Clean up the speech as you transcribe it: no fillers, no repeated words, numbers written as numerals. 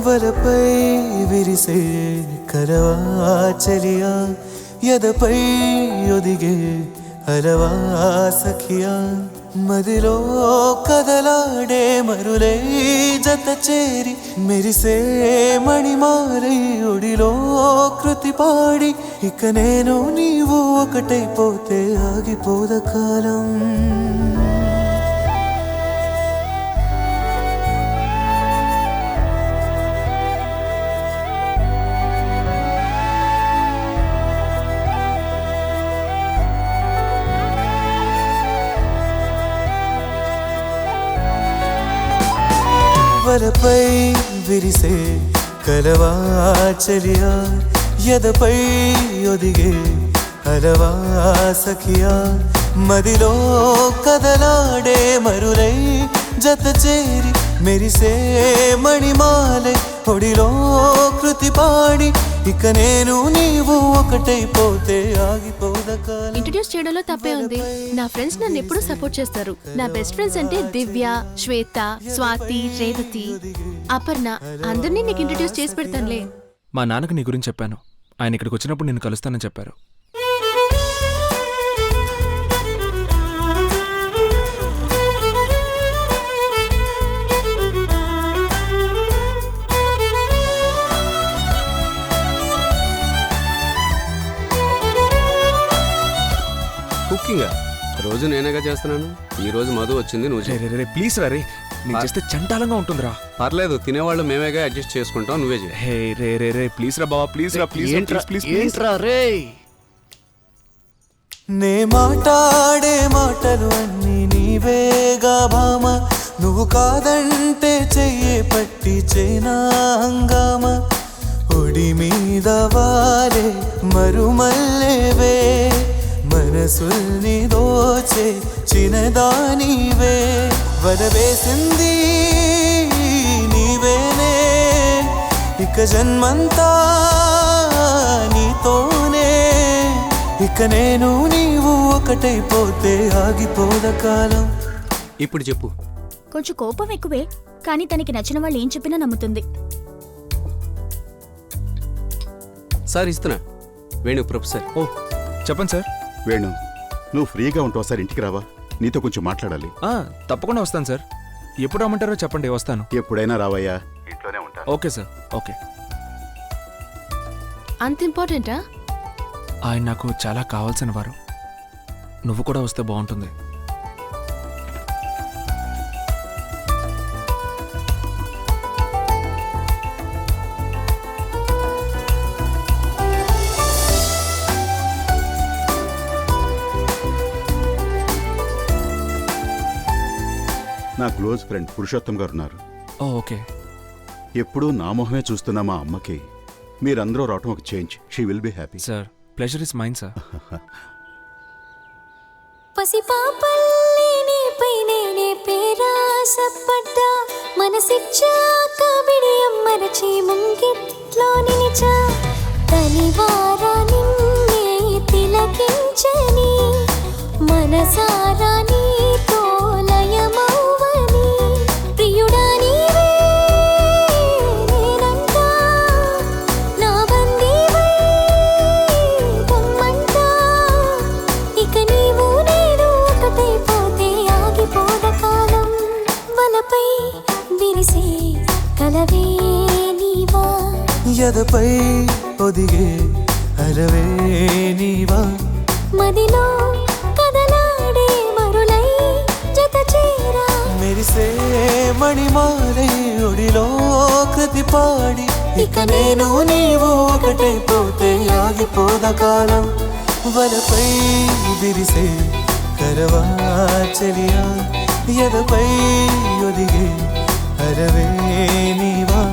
వలపై విరిసే కలవా చలియా ఎదపై ఒదిగే అలవా సఖియా మదిలో కదలాడే మరులై జత చేరి మెరిసే మణిమారై ఒడిలో కృతి పాడి ఇక నేను నీవు ఒకటైపోతే ఆగిపోద కాలం వలపై విరిసే కలవా చలియా ఎదపై ఒదిగే అలవా సఖియా మదిలో కదలాడే మరులై జత చేరి మెరిసే మణిమాలై ఒడిలో కృతి పాడి ఇక నేను నీవు ఒకటైపోతే ఆగిపోద కాలం. ఇంట్రడ్యూస్ చేయడంలో తప్పే ఉంది. నా ఫ్రెండ్స్ నన్ను ఎప్పుడూ సపోర్ట్ చేస్తారు. నా బెస్ట్ ఫ్రెండ్స్ అంటే దివ్య, శ్వేత, స్వాతి, రేవతి, అపర్ణ అందరినీ నీకు ఇంట్రడ్యూస్ చేసి పెడతానులే. మా నాన్నకు నీ గురించి చెప్పాను. ఆయన ఇక్కడికి వచ్చినప్పుడు నిన్ను కలుస్తానని చెప్పారు. కుకింగ్ రోజు నేనేగా చేస్తున్నాను. ఈ రోజు మధు వచ్చింది, నువ్వు రే ప్లీజ్ రా రే, నీకు చేస్తే చంటాలంగా ఉంటుందిరా. పర్లేదు, తినేవాళ్ళు మేమేగా అడ్జస్ట్ చేసుకుంటాం, నువ్వే చేయి. హే రే రే రే ప్లీజ్ రా బావా, ప్లీజ్ రా, ప్లీజ్ ప్లీజ్ ప్లీజ్ రే. నే మాట్లాడే మాటలు అన్నీ నీవేగా భామ, నువ్వు కాదంటే చెయ్యే పట్టి చేనా హంగామ ఒడి మీద వాలే మరుమల్లేవే మనసుల్ని దోచే చిన్నదానివే వరవేసింది నీవేనే ఇక జన్మంతా నీతోనే ఇక నేను నీవు ఒకటైపోతే ఆగిపోద కాలం. ఇప్పుడు చెప్పు. కొంచెం కోపం ఎక్కువే, కానీ తనకి నచ్చిన వాళ్ళు ఏం చెప్పినా నమ్ముతుంది. సార్ ఇస్తున్నా, వేణు ప్రొఫెసర్. ఓ చెప్పండి సార్. వేణు, నువ్వు ఫ్రీగా ఉంటావు సార్, ఇంటికి రావా? నీతో కొంచెం మాట్లాడాలి. తప్పకుండా వస్తాను సార్. ఎప్పుడు రమ్మంటారో చెప్పండి, వస్తాను. ఎప్పుడైనా రావయ్యా, ఇంట్లోనే ఉంటా. Okay sir, okay. అంత ఇంపార్టెంటా? ఆయన నాకు చాలా కావాల్సిన వారు. నువ్వు కూడా వస్తే బాగుంటుంది. నా క్లోజ్ ఫ్రెండ్ పురుషోత్తం గారు ఉన్నారు. ఓకే. ఎప్పుడూ నా మొహమే చూస్తున్న మా అమ్మకి మీరందరూ రావటం ఒక change. She will be happy. Sir, pleasure is mine sir. పసిపాపల్లే నీపై నేనే పేరాసపడ్డా, మనసిచ్చాక బిడియం మరచి ముంగిట్లో నిలిచా, తనివారా నిన్నే తిలకించని మనసారా నీతో లయమవ్వని ప్రియుడా నీవే నేనంటా, నా బందీవై పొమ్మంటా, ఇక నీవు నేను ఒకటైపోతే ఆగిపోద కాలం. వలపై విరిసే కలవే నీవా ఎదపై ఒదిగే అలవే నీవా మదిలో కదలాడే మరులై జత చేరా మెరిసే మణిమాలై ఒడిలో కృతి పాడి ఇక నేను నీవు ఒకటైపోతే ఆగిపోద కాలం. వలపై విరిసే కరవా చలియా ఎదపై ఒదిగే అలవే నీవా.